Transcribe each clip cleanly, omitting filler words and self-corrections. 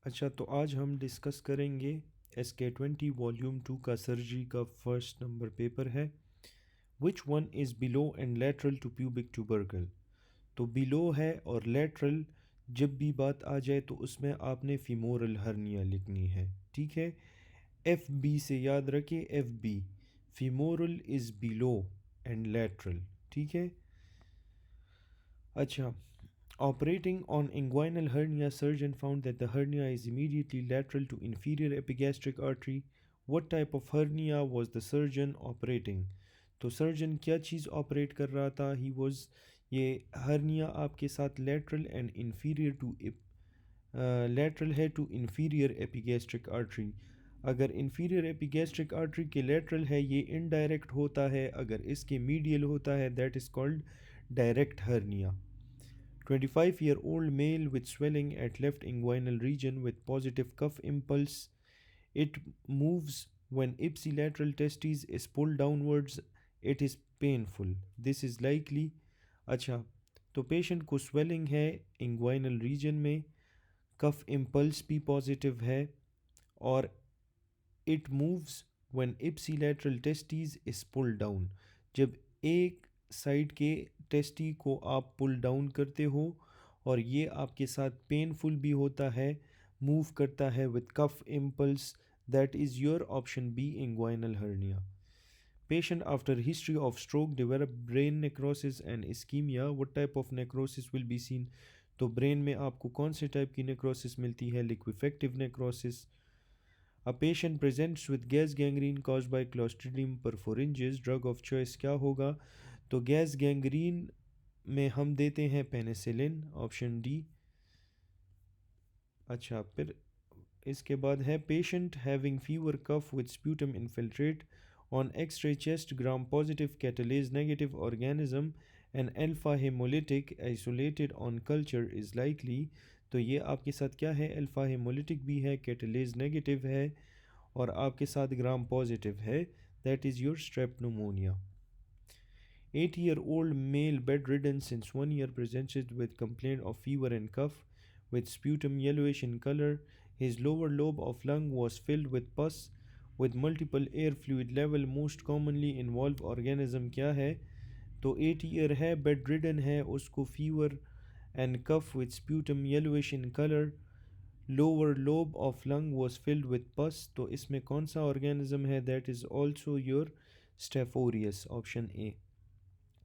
अच्छा, तो आज हम डिस्कस करेंगे SK20 वॉल्यूम 2 का सर्जरी का फर्स्ट नंबर पेपर है। Which one is below and lateral to pubic tubercle. तो बिलो है और लेटरल जब भी बात आ जाए तो उसमें आपने फीमोरल हर्निया लिखनी है, ठीक है। एफ बी से याद रखें, F B femoral is below and lateral, ठीक है। अच्छा, operating on inguinal hernia, surgeon found that the hernia is immediately lateral to inferior epigastric artery. What type of hernia was the surgeon operating? तो surgeon क्या चीज़ operate कर रहा था? He was ये hernia आपके साथ lateral and inferior to lateral है to inferior epigastric artery. अगर इंफीरियर एपिगैस्ट्रिक आर्टरी के लेटरल है ये इनडायरेक्ट होता है, अगर इसके मीडियल होता है that is called direct hernia. 25-year-old male with swelling at left inguinal region with positive cuff impulse. It moves when ipsilateral testes is pulled downwards. It is painful. This is likely. अच्छा, तो patient को swelling है inguinal reason में, कफ impulse भी positive है और it moves when ipsilateral testes is pull down. जब एक साइड के टेस्टी को आप पुल डाउन करते हो और ये आपके साथ पेनफुल भी होता है, मूव करता है with cough impulse, that is your option B inguinal hernia. Patient after history of stroke develop brain necrosis and ischemia. What type of necrosis will be seen? तो ब्रेन में आपको कौन से टाइप की नेक्रोसिस मिलती है? लिक्विफेक्टिव necrosis. A patient presents with gas gangrene caused by Clostridium perfringens. Drug of choice क्या होगा? तो गैस गैंग्रीन में हम देते हैं पेनिसिलिन, ऑप्शन डी। अच्छा, फिर इसके बाद है patient having fever cough with sputum infiltrate on X ray chest gram positive catalase negative organism and alpha haemolytic isolated on culture is likely. तो ये आपके साथ क्या है? अल्फा हेमोलिटिक भी है, कैटलेज नेगेटिव है और आपके साथ ग्राम पॉजिटिव है, that is your strep pneumonia। 80-year-old male bedridden since 1 year presented with complaint of fever and cough with sputum yellowish in color. His lower lobe of lung was filled with pus with multiple air fluid level. Most commonly involved organism क्या है? तो 80 year है, bedridden है, उसको fever and cough with sputum yellowish in color. Lower lobe of lung was filled with pus. तो इसमें कौन सा organism है? That is also your Staph aureus, option A।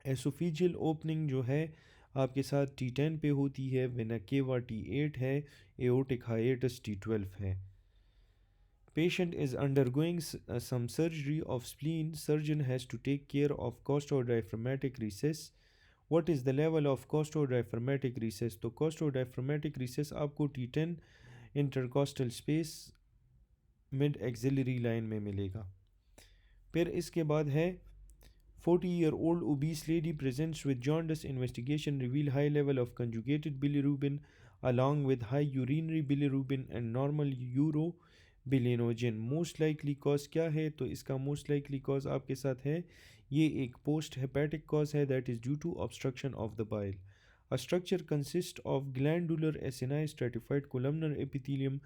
Esophageal opening जो है आपके साथ T10 पे होती है, वेना केवा T8 है, एओर्टिक हाइएटस T12 है। Patient is undergoing some surgery of spleen. Surgeon has to take care of costodiaphragmatic recess. What is the level of costodiaphragmatic recess? तो costodiaphragmatic recess आपको T10 intercostal space mid axillary line में मिलेगा। फिर इसके बाद है 40-year-old obese lady presents with jaundice. Investigation reveal high level of conjugated bilirubin along with high urinary bilirubin and normal urobilinogen. Most likely cause क्या है? तो इसका most likely cause आपके साथ है, ये एक post hepatic cause है, that is due to obstruction of the bile. A structure consists of glandular acini, stratified columnar epithelium,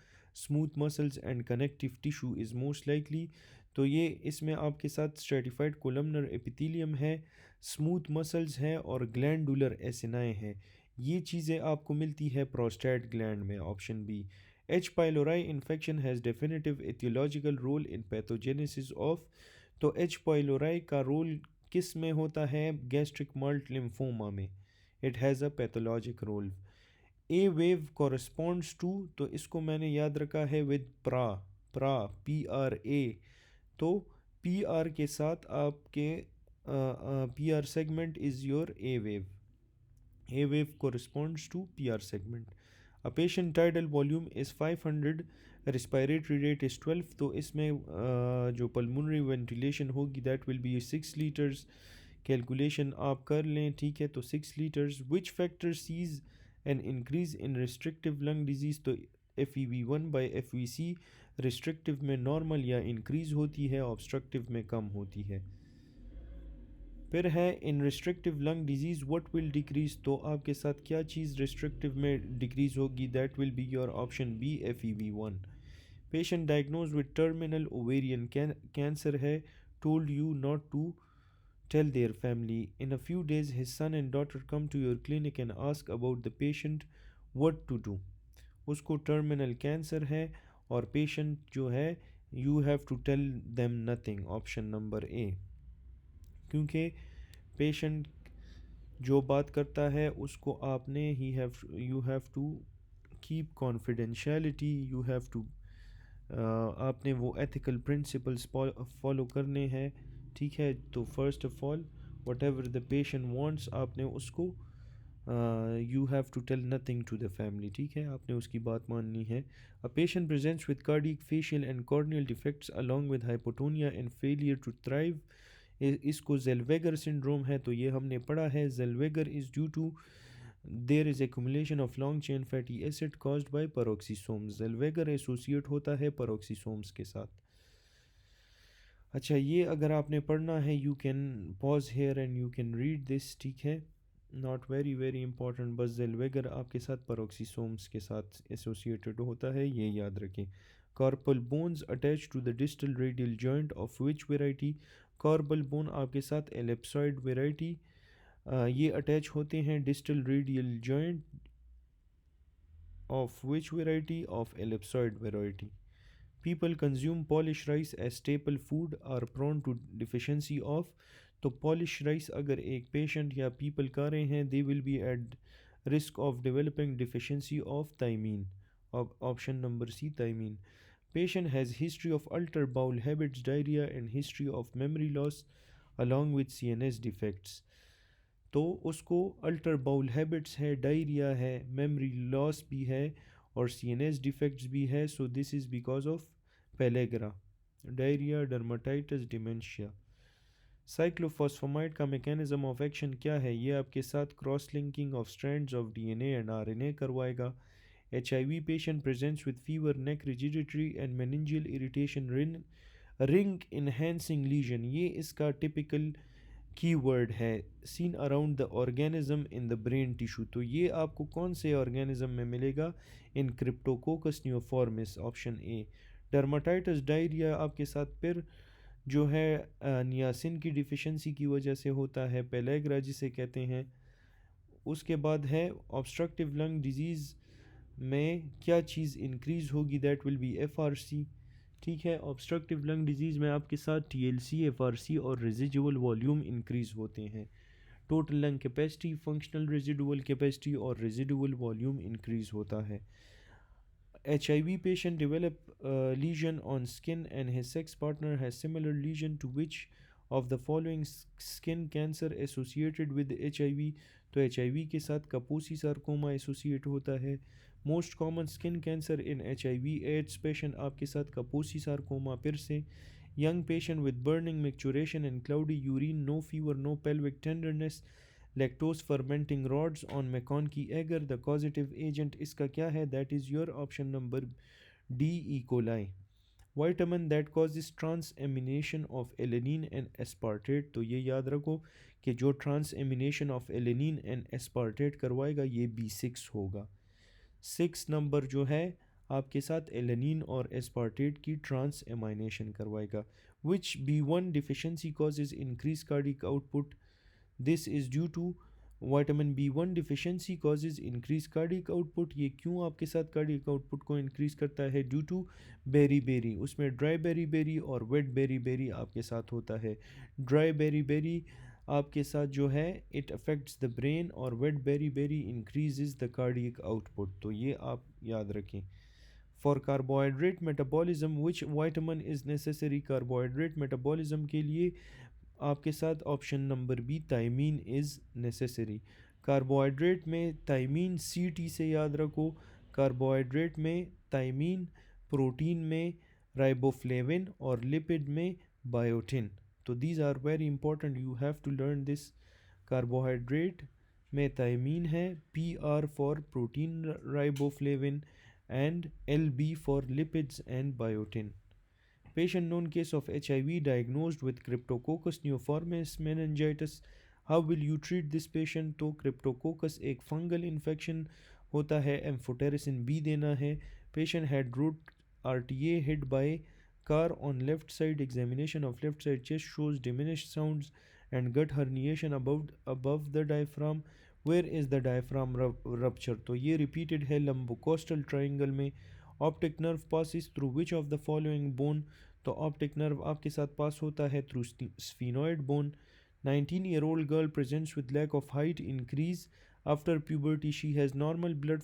smooth muscles and connective tissue is most likely. तो ये इसमें आपके साथ स्ट्रेटिफाइड कोलमनर एपिथेलियम है, smooth muscles हैं और glandular एसिनाए हैं। ये चीज़ें आपको मिलती है प्रोस्टेट ग्लैंड में, option B. H pylori infection has definitive etiological role in pathogenesis of. तो एच पाइलोराई का रोल किस में होता है? गैस्ट्रिक मल्ट लिम्फोमा में। It has a pathologic role. A wave corresponds to, तो इसको मैंने याद रखा है विद प्रा, प्रा PRA। तो पी आर के साथ आपके P R segment is your A wave. A wave corresponds to P R segment. A patient tidal volume is 500, respiratory rate is 12। तो इसमें जो पल्मोनरी वेंटिलेशन होगी that will be 6 litres. Calculation आप कर लें, ठीक है। तो 6 litres. Which factor sees an increase in restrictive lung disease? तो FEV1 बाई FVC रिस्ट्रिक्टिव में नॉर्मल या इंक्रीज होती है, ऑब्स्ट्रक्टिव में कम होती है। फिर है in restrictive lung disease what will decrease, तो आपके साथ क्या चीज़ रिस्ट्रिक्टिव में डिक्रीज होगी, that will be your option B FEV1। Patient diagnose with terminal ovarian cancer है told you not to tell their family. In a few days, his son and daughter come to your clinic and ask about the patient, what to do. उसको terminal cancer है और patient जो है you have to tell them nothing, option number A. क्योंकि patient जो बात करता है उसको आपने you have to keep confidentiality, you have to आपने वो एथिकल प्रिंसिपल्स फॉलो करने हैं, ठीक है। तो first of all whatever the patient wants आपने उसको you have to tell nothing to the family, ठीक है, आपने उसकी बात माननी है। A patient presents with cardiac facial and corneal defects along with hypotonia and failure to thrive, इसको जेलवेगर सिंड्रोम है। तो ये हमने पढ़ा है, Zellweger is due to there is accumulation of long chain fatty acid caused by peroxisomes. Zellweger associate होता है पेरोक्सीसोम्स के साथ। अच्छा, ये अगर आपने पढ़ना है you can pause here and you can read this, ठीक है, नॉट वेरी वेरी इंपॉर्टेंट, बस जेलवेगर आपके साथ पेरोक्सीसोम्स के साथ एसोसिएटेड होता है, ये याद रखें। Carpal bones attach to the distal radial joint of which variety, carpal bone आपके साथ एलिप्सॉइड वेराइटी, ये अटैच होते हैं distal radial joint of which variety, of ellipsoid variety. People consume polish rice as staple food are prone to deficiency of, तो polish rice अगर एक patient या people खा रहे हैं they will be at risk of developing deficiency of thiamine, option number C thiamine। Patient has history of altered bowel habits, diarrhea and history of memory loss along with CNS defects, तो उसको alter bowel habits है, diarrhoea है, memory loss भी है और CNS defects भी है। So this is because of pellagra, diarrhoea, dermatitis, dementia. Cyclophosphamide का मैकेनिज्म ऑफ एक्शन क्या है, ये आपके साथ cross linking of strands of DNA and RNA करवाएगा। HIV patient presents with fever, neck rigidity and meningeal irritation, ring enhancing lesion, ये इसका typical keyword है। Seen around the organism in the brain tissue, तो ये आपको कौन से organism में मिलेगा, in cryptococcus neoformans, option A. Dermatitis, diarrhoea आपके साथ फिर जो है नियासिन की डिफिशेंसी की वजह से होता है, पेलेग्रा जिसे कहते हैं। उसके बाद है ऑब्स्ट्रक्टिव लंग डिजीज़ में क्या चीज़ इंक्रीज़ होगी, दैट विल बी FRC, ठीक है। ऑब्स्ट्रक्टिव लंग डिजीज़ में आपके साथ TLC, FRC और रेजिडुअल वॉल्यूम इंक्रीज़ होते हैं। Total lung capacity, functional residual capacity और रेजिडुअल वॉल्यूम इंक्रीज़ होता है। HIV patient develop lesion on skin and his sex partner has similar lesion to which of the following skin cancer associated with HIV, तो HIV के साथ Kaposi sarcoma associate होता है। Most common skin cancer in HIV AIDS patient आपके साथ Kaposi sarcoma, फिर से young patient with burning micturition and cloudy urine, no fever, no pelvic tenderness, lactose fermenting rods on MacConkey agar, the causative agent इसका क्या है, that is your option number D, E coli. Vitamin that causes transamination of alanine and aspartate, तो ये याद रखो कि जो transamination of alanine and aspartate करवाएगा ये B6 होगा। 6 नंबर जो है आपके साथ एलेनिन और एस्पार्टेट की ट्रांस एमाइनेशन करवाएगा। Which B1 deficiency causes increase cardiac output, this is due to vitamin B1 deficiency causes increase cardiac output, ये क्यों आपके साथ कार्डिक आउटपुट को इंक्रीज करता है, ड्यू टू बेरी बेरी, उसमें ड्राई बेरी बेरी और वेट बेरी बेरी आपके साथ होता है। ड्राई बेरी बेरी आपके साथ जो है इट अफेक्ट्स द ब्रेन और wet beriberi increases the cardiac output, तो ये आप याद रखें। For carbohydrate metabolism which vitamin is necessary, carbohydrate metabolism के लिए आपके साथ option number B thiamine is necessary. Carbohydrate में थायमीन CT से याद रखो, कार्बोहाइड्रेट में थायमीन, प्रोटीन में राइबोफ्लेविन और लिपिड में बायोटिन, तो these are very important, you have to learn this. Carbohydrate में थायमीन है, PR for protein riboflavin and LB for lipids and biotin. Patient known case of HIV diagnosed with Cryptococcus neoformis meningitis. How will you treat this patient? तो Cryptococcus एक fungal infection होता है, amphotericin B देना है. Patient had root RTA hit by car on left side. Examination of left side chest shows diminished sounds and gut herniation above the diaphragm. Where is the diaphragm rupture? तो ये repeated है lumbocostal triangle में. Optic nerve passes through which of the following bone? तो optic nerve आपके साथ पास होता है through sphenoid bone. 19-year-old girl presents with lack of height increase after puberty. She has normal blood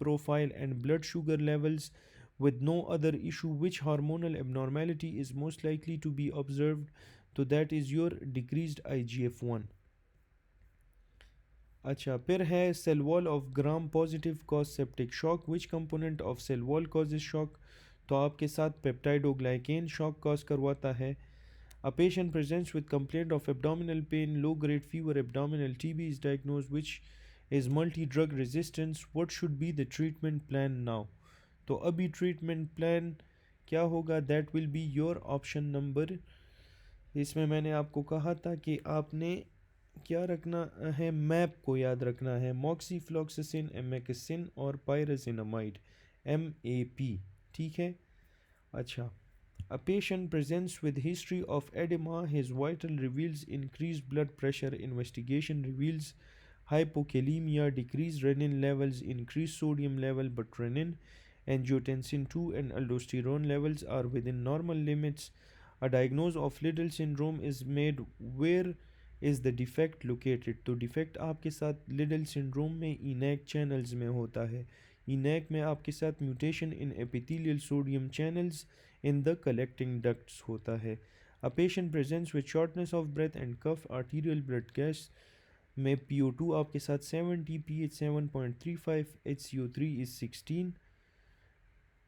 profile and blood sugar levels with no other issue. Which hormonal abnormality is most likely to be observed? तो that is your decreased IGF-1. अच्छा, फिर है cell wall of gram positive cause septic shock. Which component of cell wall causes shock? तो आपके साथ peptidoglycan shock cause करवाता है. A patient presents with complaint of abdominal pain, low grade fever, abdominal TB is diagnosed, which is multi drug resistance. What should be the treatment plan now? तो अभी treatment plan क्या होगा? That will be your option number. इसमें मैंने आपको कहा था कि आपने क्या रखना है, मैप को याद रखना है. मॉक्सीफ्लॉक्सासिन, एमेक्सिन और पायरासिनामाइड, MAP. ठीक है. अच्छा, a patient presents with history of edema. His vital reveals increased blood pressure. Investigation reveals hypokalemia, decreased renin levels, increased sodium level, but renin, angiotensin 2 and aldosterone levels are within normal limits. A diagnosis of Liddle syndrome is made. Where is the defect located? तो defect आपके साथ Liddle syndrome में ENaC channels में होता है. ENaC में आपके साथ mutation in epithelial sodium channels in the collecting ducts होता है. A patient presents with shortness of breath and cough, arterial blood gas में PO2 आपके साथ 70, pH 7.35, HCO3 is 16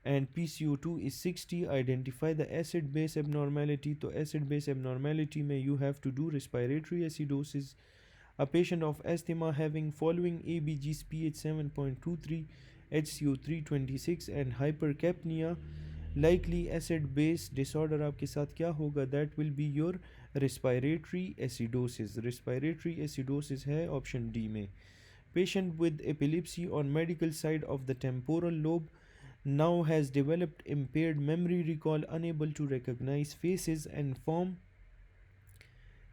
and PCO2 is 60. Identify the acid base abnormality. तो acid base abnormality में you have to do respiratory acidosis. A patient of asthma having following ABGs, pH 7.23, HCO3 26 and hypercapnia, likely acid base disorder आपके साथ क्या होगा? That will be your respiratory acidosis. Respiratory acidosis है option D में. Patient with epilepsy on medial side of the temporal lobe now has developed impaired memory recall, unable to recognize faces and form,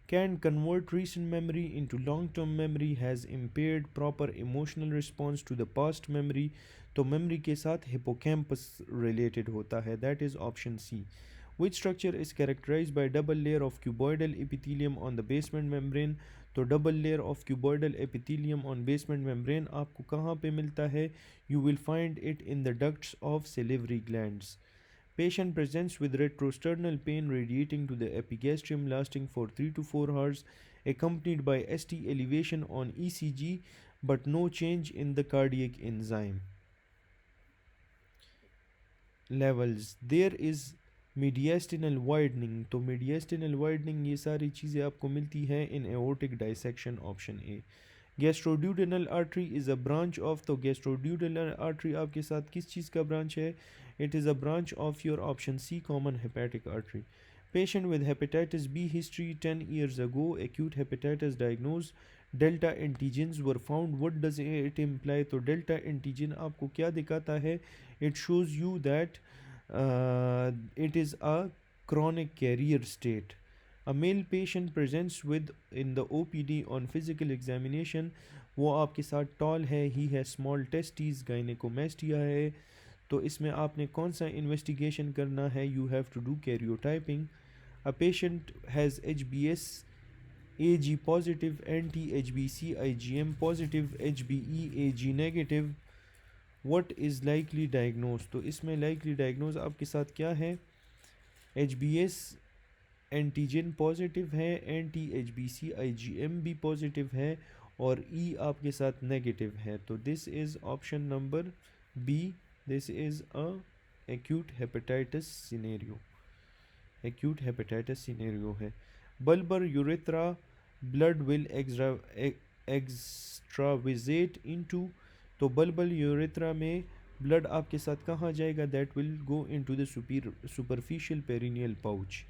can convert recent memory into long-term memory, has impaired proper emotional response to the past memory. तो memory के साथ hippocampus related होता है. That is option C. Which structure is characterized by double layer of cuboidal epithelium on the basement membrane? तो double layer of cuboidal epithelium on basement membrane आपको कहाँ पे मिलता है? You will find it in the ducts of salivary glands. Patient presents with retrosternal pain radiating to the epigastrium lasting for 3 to 4 hours, accompanied by ST elevation on ECG but no change in the cardiac enzyme levels. There is mediastinal widening. तो mediastinal widening ये सारी चीज़ें आपको मिलती हैं in aortic dissection, option A. Gastroduodenal artery is a branch of. तो gastroduodenal artery आपके साथ किस चीज़ का branch है? It is a branch of your option C, common hepatic artery. Patient with hepatitis B history 10 years ago, acute hepatitis diagnosed, delta antigens were found. What does it imply? तो delta antigen आपको क्या दिखाता है? It shows you that it is a chronic carrier state. A male patient presents with in the OPD on physical examination. वो आपके साथ tall है, he has small testes, gynecomastia है. तो इसमें आपने कौन सा इन्वेस्टिगेशन करना है? You have to do karyotyping. A patient has HBS AG positive, anti-HBC IgM positive, HBe AG negative. What is likely diagnosed? तो इसमें likely diagnosed आपके साथ क्या है? HBS एंटीजन पॉजिटिव है, anti-HBC IgM भी पॉजिटिव है और E आपके साथ नेगेटिव है. तो this is option number B. This is a acute hepatitis scenario. Acute hepatitis scenario है. Bulbar urethra blood will extravasate into. तो bulbar urethra में ब्लड आपके साथ कहाँ जाएगा? That will go into the superficial perineal pouch.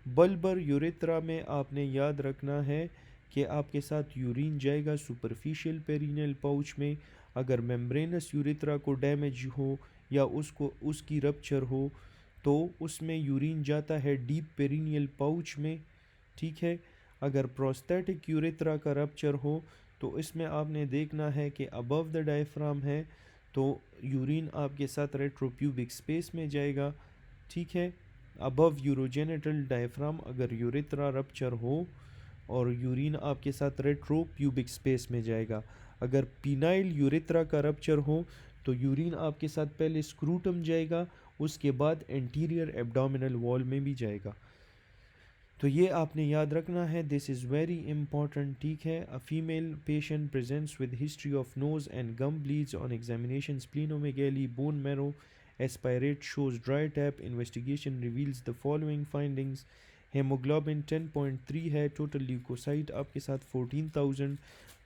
Bulbar urethra में आपने याद रखना है कि आपके साथ यूरिन जाएगा सुपरफिशियल पेरिनियल पाउच में। अगर मेम्ब्रेनस यूरेथ्रा को डैमेज हो या उसको उसकी रप्चर हो तो उसमें यूरिन जाता है डीप पेरिनियल पाउच में, ठीक है। अगर प्रोस्थेटिक यूरेथ्रा का रप्चर हो तो इसमें आपने देखना है कि अबव द डायफ्राम है तो यूरिन आपके साथ रेट्रोप्यूबिक स्पेस में जाएगा, ठीक है। अबव यूरोजेनिटल डायफ्राम अगर यूरेथ्रा रप्चर हो और यूरिन आपके साथ रेट्रो प्यूबिक स्पेस में जाएगा। अगर पीनाइल यूरेथ्रा का रप्चर हो तो यूरिन आपके साथ पहले स्क्रूटम जाएगा, उसके बाद एंटीरियर एब्डोमिनल वॉल में भी जाएगा। तो ये आपने याद रखना है, दिस इज़ वेरी इंपॉर्टेंट, ठीक है। A female patient presents with history of nose and gum bleeds on examination splenomegaly bone marrow aspirate shows dry tap investigation reveals the following findings। Haemoglobin 10.3 है, टोटल ल्यूकोसाइट आपके साथ 14,000,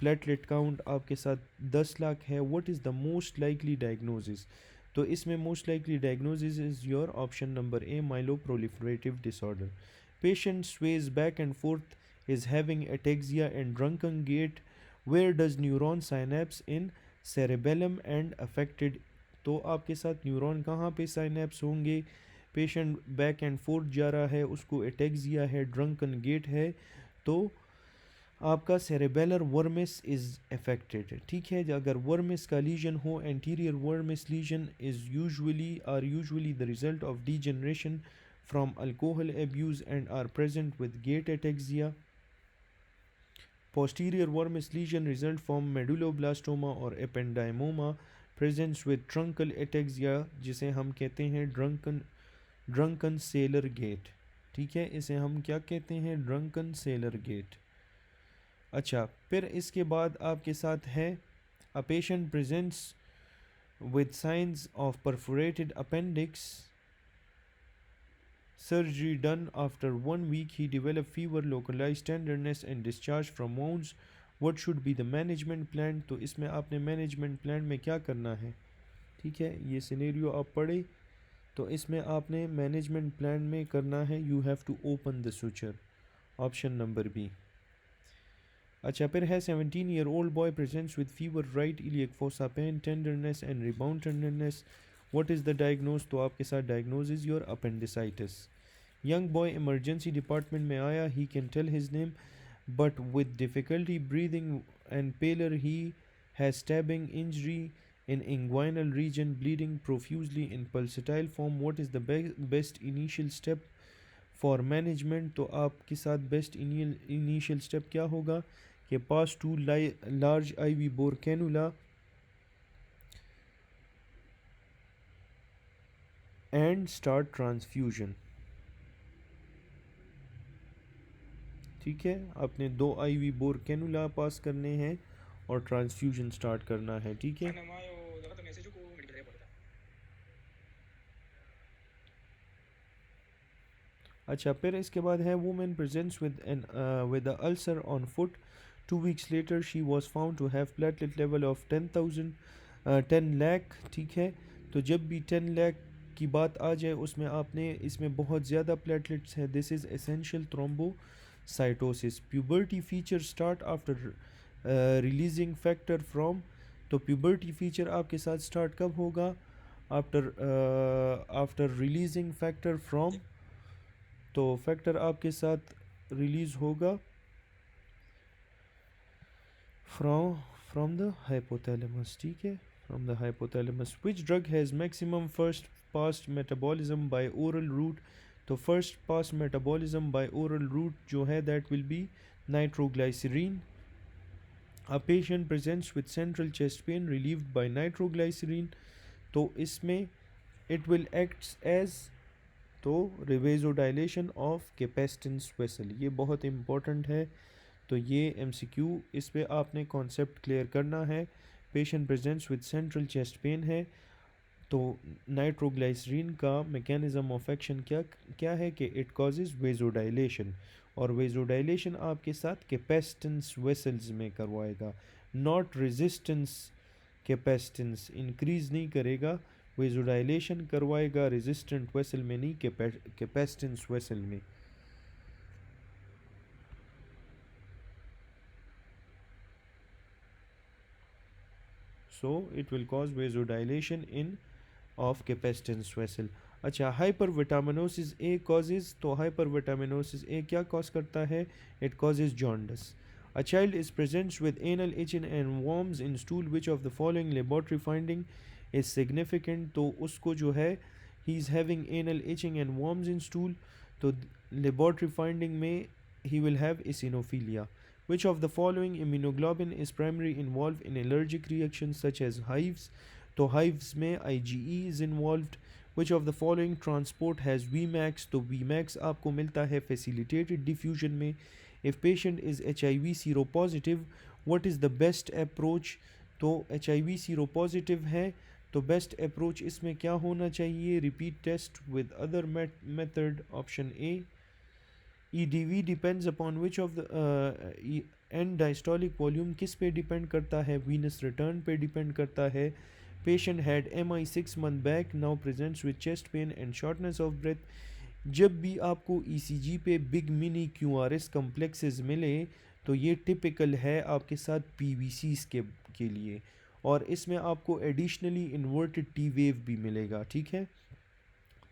platelet count आपके साथ 10 लाख है। What is the most likely diagnosis? तो इसमें most likely diagnosis is your option number A, myeloproliferative disorder. Patient sways back and forth, is having ataxia and drunken gait. Where does neuron synapse in cerebellum and affected? तो आपके साथ neuron कहाँ पे synapse होंगे? Patient back and fourth जा रहा है, उसको एटेक्सिया है, ड्रंकन गेट है, तो आपका सेरेबेलर वर्मिस इज़ अफेक्टेड, ठीक है। अगर वर्मिस का लीजन हो, anterior vermis lesion is usually the result of degeneration from alcohol abuse and are present with gait ataxia. Posterior wormus lesion result from medulloblastoma or ependymoma presents with truncal ataxia जिसे हम कहते हैं drunken sailor gait, ठीक है। इसे हम क्या कहते हैं? drunken sailor gait। अच्छा, फिर इसके बाद आपके साथ है a patient presents with signs of perforated appendix, surgery done after 1 week he developed fever, localized tenderness and discharge from wounds। what should be the management plan? तो इसमें आपने मैनेजमेंट प्लान में क्या करना है, ठीक है। ये सिनेरियो आप पढ़े तो इसमें आपने मैनेजमेंट प्लान में करना है, you have to open the suture, option number B. अच्छा, फिर है 17-year-old boy presents with fever, right iliac fossa pain, tenderness and rebound tenderness। what is the diagnosis? तो आपके साथ diagnosis your appendicitis। young boy emergency department में आया, he can tell his name but with difficulty breathing and pallor, he has stabbing injury in inguinal region, bleeding profusely in pulsatile form। what is the best initial step for management? तो आपके साथ best initial step क्या होगा कि pass to large IV bore cannula and start transfusion, ठीक है। आपने 2 IV bore cannula पास करने हैं और ट्रांसफ्यूजन स्टार्ट करना है, ठीक है। अच्छा, फिर इसके बाद है women presents with a ulcer on foot, 2 weeks later she was found to have platelet level of 10 lakh, ठीक है। तो जब भी 10 लाख की बात आ जाए उसमें आपने इसमें बहुत ज़्यादा प्लेटलेट्स है, this is essential thrombocytosis. Puberty feature start after releasing factor from, तो प्यूबर्टी फीचर आपके साथ स्टार्ट कब होगा? आफ्टर रिलीजिंग फैक्टर फ्रॉम, तो फैक्टर आपके साथ रिलीज होगा फ्रॉम द हाइपोथैलेमस, ठीक है, from the hypothalamus. Which drug has maximum first pass metabolism by oral route? तो first pass metabolism by oral route जो है that will be nitroglycerine. A patient presents with central chest pain relieved by नाइट्रोग्लाइसरीन, तो इसमें it will acts as, तो रिवेजोडाइलेशन of capacitance vessel, ये बहुत important है। तो ये एमसीक्यू, इस पे आपने कॉन्सेप्ट क्लियर करना है। Patient presents with central chest pain है तो नाइट्रोग्लाइसरीन का मैकेनिज्म ऑफ एक्शन क्या क्या है कि इट कॉजेज वेजोडाइलेशन, और वेजोडाइलेशन आपके साथ कैपेसिटेंस वेसल्स में करवाएगा, नॉट रेजिस्टेंस कैपेसिटेंस इंक्रीज नहीं करेगा, वेजोडाइलेशन करवाएगा रेजिस्टेंट वेसल में नहीं, कैपेसिटेंस वेसल में। So it will cause vasodilation in of capacitance vessel. अच्छा, हाइपरविटामिनोसिस ए कॉजेज, तो हाइपरविटामिनोसिस ए क्या कॉज करता है? It causes jaundice. A child is presents with anal itching and worms in stool. Which of the following laboratory finding is significant? तो उसको जो है he is having anal itching and worms in stool, तो laboratory finding में he will have eosinophilia. Which of the following immunoglobulin is primarily involved in allergic reactions such as hives? तो hives में IgE is involved. Which of the following transport has Vmax? तो Vmax आपको मिलता है facilitated diffusion में. If patient is HIV seropositive, what is the best approach? तो HIV seropositive है तो बेस्ट अप्रोच इसमें क्या होना चाहिए? Repeat test with other method, option A. EDV depends upon which of the end diastolic volume किस पे डिपेंड करता है? वीनस रिटर्न पे डिपेंड करता है। पेशेंट हैड MI 6 month बैक, now presents with chest pain and shortness of breath. जब भी आपको ECG पे बिग मिनी QRS कम्प्लेक्सेस मिले तो ये टिपिकल है आपके साथ PVCs के लिए, और इसमें आपको एडिशनली इन्वर्टेड टी वेव भी मिलेगा, ठीक है।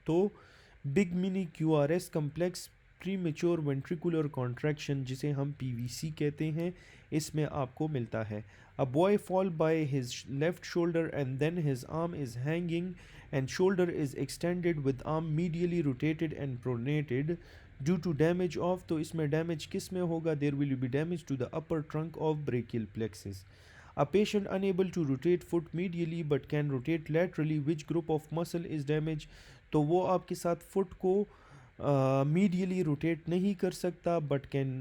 तो bigeminy QRS complex premature ventricular contraction जिसे हम PVC कहते हैं, इसमें आपको मिलता है। A boy fall by his left shoulder and then his arm is hanging and shoulder is extended with arm medially rotated and pronated due to damage of, तो इसमें damage किस में होगा? There will be damage to the upper trunk of brachial plexus. A patient unable to rotate foot medially but can rotate laterally, which group of muscle is damaged? तो वो आपके साथ foot को medially rotate नहीं कर सकता but can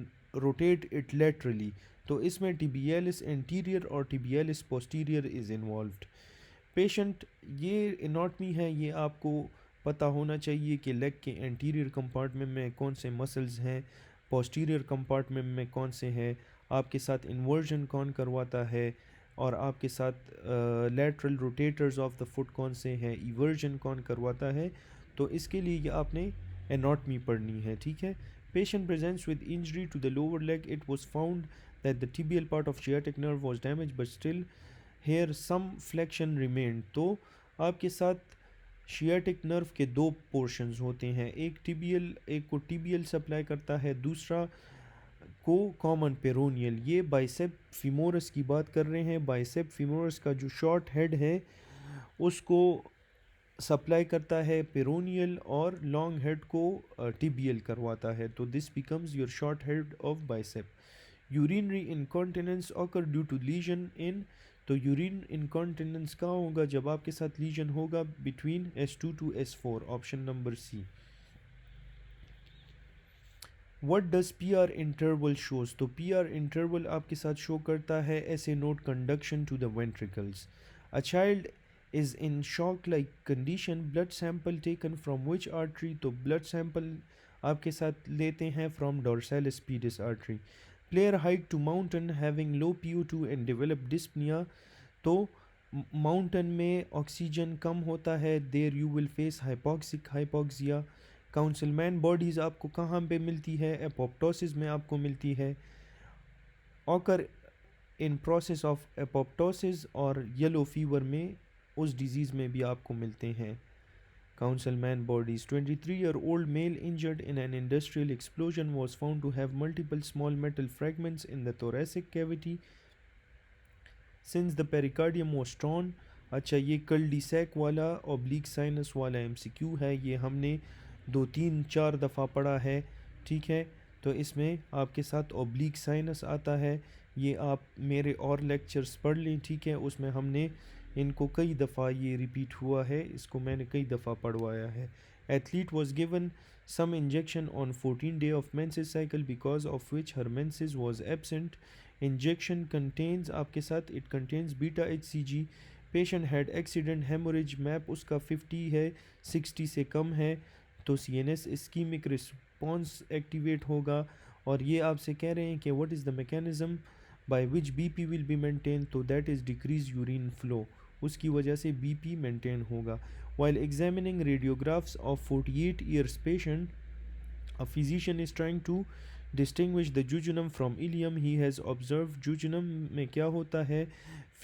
rotate it laterally, तो इसमें tibialis anterior और tibialis posterior is involved. Patient, ये एनाटमी है, ये आपको पता होना चाहिए कि लेग के एंटीरियर कंपार्टमेंट में कौन से मसल्स हैं, पोस्टीरियर कंपार्टमेंट में कौन से हैं, आपके साथ इन्वर्जन कौन करवाता है, और आपके साथ lateral rotators of the foot कौन से हैं, इवर्जन कौन करवाता है। तो इसके लिए ये आपने एनाटमी पढ़नी है, ठीक है। Patient presents with injury to the lower leg, it was found that the tibial part of sciatic nerve was damaged but still there some flexion remain. तो आपके साथ शियाटिक नर्व के दो पोर्शंस होते हैं, एक टिबियल, एक को टिबियल सप्लाई करता है, दूसरा को कॉमन पेरोनियल। ये बाइसेप फीमोरस की बात कर रहे हैं। बाइसेप फीमोरस का जो शॉर्ट हेड है उसको सप्लाई करता है पेरोनियल, और लॉन्ग हेड को टिबियल करवाता है, तो this becomes your short head of bicep. Urinary incontinence occur due to lesion in, तो यूरिन इनकॉन्टिनेंस कहाँ होगा? जब आपके साथ लीजन होगा between S2 to S4, option number C. What does PR interval shows? तो PR इंटरवल आपके साथ शो करता है ऐसे node conduction to the ventricles. A child is in shock like condition, blood sample taken from which artery? तो blood sample आपके साथ लेते हैं from dorsalis pedis artery. Player hike to mountain having low PO2 and develop dyspnoea, तो mountain में oxygen कम होता है, there you will face hypoxia. Councilman bodies आपको कहाँ पे मिलती है? एपोप्टोसिस में आपको मिलती है। Occur in process of apoptosis और येलो फीवर में, उस डिजीज़ में भी आपको मिलते हैं Councilman bodies. 23-year-old male injured in an industrial explosion was found to have multiple small metal fragments in the thoracic cavity since the pericardium was torn. अच्छा, ये कल्डिसैक वाला ऑब्लिक साइनस वाला MCQ है, ये हमने 2-3-4 दफ़ा पढ़ा है, ठीक है। तो इसमें आपके साथ ऑब्लिक साइनस आता है, ये आप मेरे और लेक्चर्स पढ़ लें, ठीक है। उसमें हमने इनको कई दफ़ा ये रिपीट हुआ है, इसको मैंने कई दफ़ा पढ़वाया है। Athlete was given some injection on 14 day of menses cycle because of which her menses was absent. Injection contains आपके साथ, it contains beta HCG। Patient had accident haemorrhage, map उसका 50 है, 60 से कम है, तो CNS इस्कीमिक रिस्पॉन्स एक्टिवेट होगा। और ये आपसे कह रहे हैं कि what is the mechanism by which BP will be maintain, तो that is decrease urine flow, उसकी वजह से बीपी मेंटेन होगा. While examining radiographs of 48 years patient, a physician is trying to distinguish the jejunum from ileum. He has observed jejunum में क्या होता है,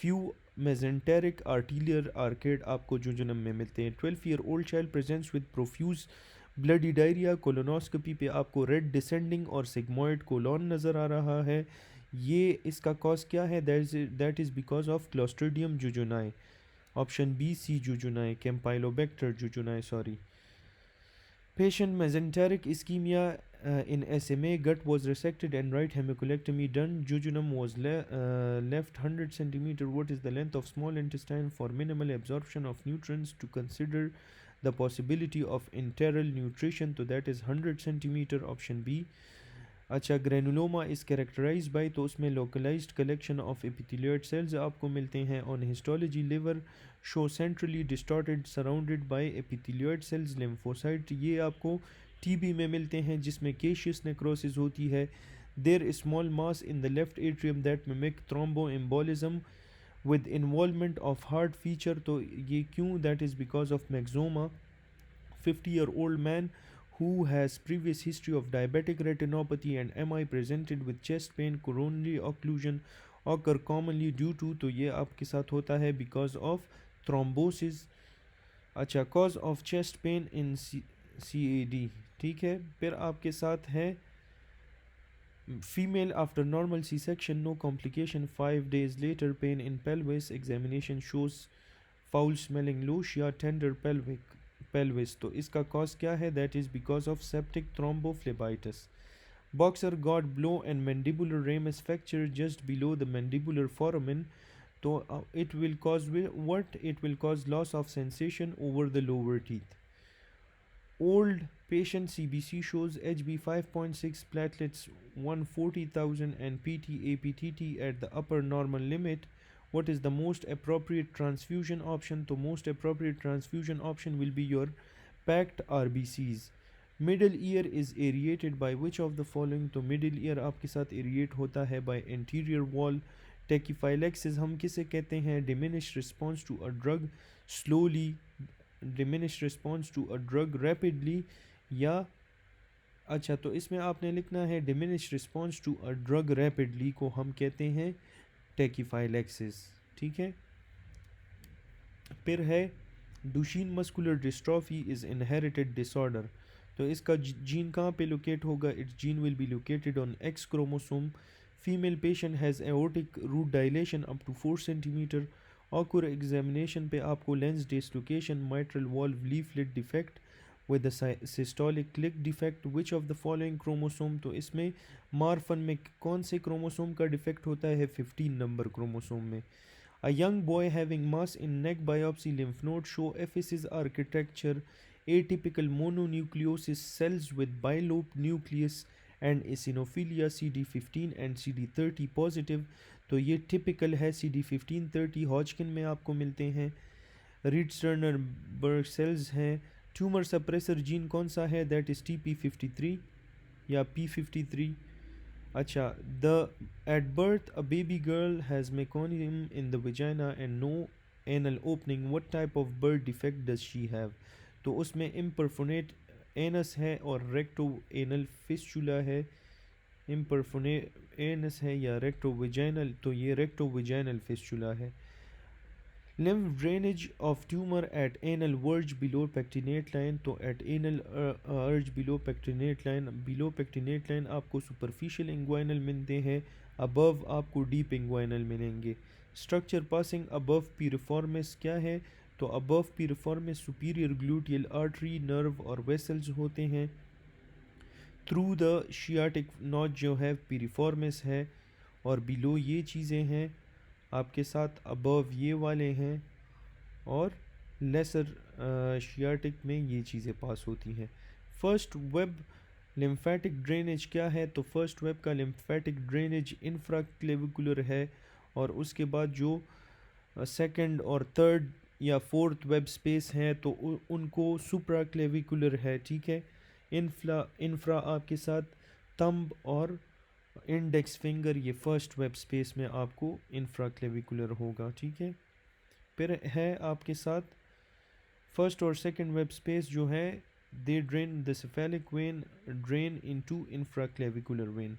few mesenteric arterial arcade आपको jejunum में मिलते हैं. 12-year-old child presents with profuse bloody diarrhea. colonoscopy पे आपको red descending और sigmoid colon नज़र आ रहा है. ये इसका कॉज क्या है, that is because of Clostridium jejuni. Option B, C jejuni, Campylobacter jejuni, sorry. Patient mesenteric ischemia in SMA, gut was resected and right hemicolectomy done. Jejunum was left 100 centimeter. What is the length of small intestine for minimal absorption of nutrients to consider the possibility of enteral nutrition? So that is 100 centimeter, option B. अच्छा, granuloma is characterize by, तो उसमें localized collection of epithelioid cells आपको मिलते हैं. On histology liver show centrally distorted surrounded by epithelioid cells lymphocyte, ये आपको TB में मिलते हैं जिसमें केशियस नेक्रोसिस होती है. There small mass in the left atrium that mimic thromboembolism with involvement of heart feature, तो ये क्यों, that is because of myxoma. 50-year-old man who has previous history of diabetic retinopathy and MI presented with chest pain, coronary occlusion occur commonly due to, तो ये आपके साथ होता है because of thrombosis. अच्छा, cause of chest pain in CAD, ठीक है. फिर आपके साथ है female after normal C-section, no complication, 5 days later pain in pelvis, examination shows foul smelling lochia, tender pelvis, तो इसका कॉज क्या है, that is because of septic thrombophlebitis. Boxer got blow and mandibular ramus fracture just below the mandibular foramen, तो it will cause what, it will cause loss of sensation over the lower teeth. Old patient CBC shows HB 5.6, platelets 140,000 and PT APTT at the upper normal limit. What is the most appropriate transfusion option? तो most appropriate transfusion option will be your packed RBCs. Middle ear is aerated by which of the following? तो middle ear आपके साथ aerate होता है by anterior wall. Tachyphylaxis हम किसे कहते हैं? Diminished response to a drug slowly, diminished response to a drug rapidly, या अच्छा, तो इसमें आपने लिखना है diminished response to a drug rapidly को हम कहते हैं टैकीफाइलैक्सिस, ठीक है. फिर है Duchenne muscular dystrophy is inherited disorder, तो इसका जीन कहाँ पे लोकेट होगा? Its gene will be located on X chromosome. Female patient has aortic root dilation up to 4 centimetre. Ocular examination पे आपको lens dislocation, mitral valve leaflet defect with the systolic click defect. Which of the following chromosome, तो इसमें Marfan में कौन से chromosome का defect होता है? 15 नंबर क्रोमोसोम में. A young boy having mass in neck biopsy lymph node show epiphysis architecture, atypical mononucleosis, cells with bilobed nucleus and eosinophilia, CD15 and CD30 positive, तो ये typical है. CD15 30 हॉजकिन में आपको मिलते हैं. रिट्सटर्नर बर्ग सेल्स हैं. Tumour suppressor gene कौन सा है? दैट इज़ TP53 या P53. अच्छा, the at birth a baby girl has meconium in the vagina and no anal opening. What type of birth defect does she have? तो उसमें इम्परफोनेट anus है और recto anal fistula है. इम्परफोनेट anus है या recto vaginal, तो ये रेक्टो वजाइनल फिस्चुला है. lymph drainage of tumor at anal verge below pectinate line, तो at anal urge below pectinate line आपको superficial inguinal मिलते हैं, above आपको deep inguinal मिलेंगे. structure passing above piriformis क्या है? तो above piriformis superior gluteal artery, nerve और vessels होते हैं. through the sciatic notch जो है piriformis है, और below ये चीज़ें हैं आपके साथ, अबव ये वाले हैं, और लेसर शियाटिक में ये चीज़ें पास होती हैं. फर्स्ट वेब लिम्फेटिक ड्रेनेज क्या है? तो फर्स्ट वेब का लिम्फेटिक ड्रेनेज इंफ्राक्लेविकुलर है, और उसके बाद जो सेकंड और थर्ड या फोर्थ वेब स्पेस हैं तो उनको सुप्राक्लेविकुलर है, ठीक है. इंफ्रा आपके साथ थंब और इंडेक्स फिंगर ये फर्स्ट वेब स्पेस में आपको इंफ्राक्लेविकुलर होगा, ठीक है। फिर है आपके साथ फर्स्ट और सेकंड वेब स्पेस जो है, they drain the cephalic vein drain into infraclavicular vein.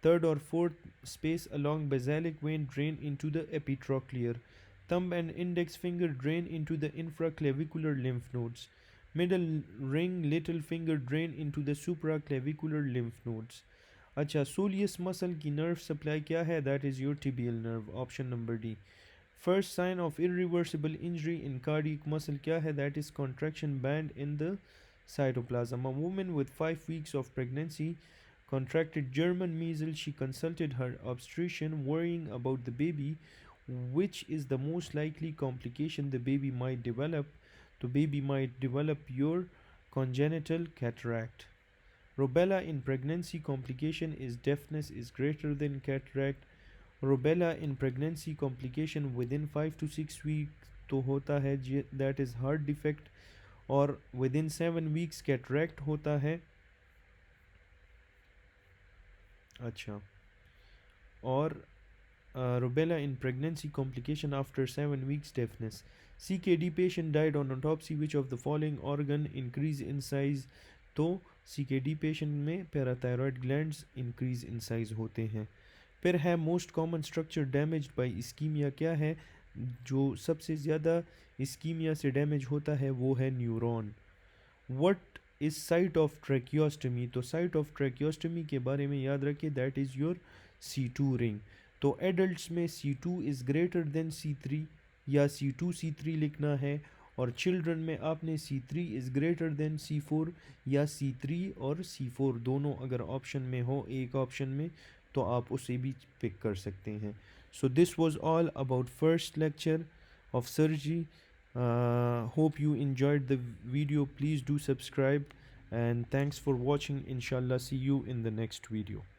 Third or fourth space along basalic vein drain into the epitrochlear. Thumb and index finger drain into the infraclavicular lymph nodes. Middle ring little finger drain into the supraclavicular lymph nodes. अच्छा, soleus muscle की nerve supply क्या है? That is your tibial nerve, option number D. First sign of irreversible injury in cardiac muscle क्या है? That is contraction band in the cytoplasm. A woman with 5 weeks of pregnancy contracted German measles. She consulted her obstetrician, worrying about the baby. Which is the most likely complication the baby might develop? The baby might develop your congenital cataract. Rubella in pregnancy complication is deafness is greater than cataract. Rubella in pregnancy complication within 5 to 6 weeks तो होता है that is heart defect, और within 7 weeks cataract होता है। अच्छा, और rubella in pregnancy complication after 7 weeks deafness. CKD patient died on autopsy. Which of the following organ increase in size? तो CKD patient में parathyroid glands increase in size होते हैं। फिर है most common structure damaged by ischaemia क्या है? जो सबसे ज़्यादा इस्कीमिया से डैमेज होता है वो है neuron. What is site of tracheostomy? तो साइट ऑफ ट्रैकियोस्टमी के बारे में याद रखिए, that is your C2 ring. तो एडल्ट्स में C2 is greater than C3 या C2 C3 लिखना है, और चिल्ड्रन में आपने C3 is greater than C4 या C3 और C4 दोनों अगर ऑप्शन में हो एक ऑप्शन में तो आप उसे भी पिक कर सकते हैं। So this was all about first lecture of surgery. Hope you enjoyed the video. Please do subscribe and thanks for watching. Inshallah, see you in the next video.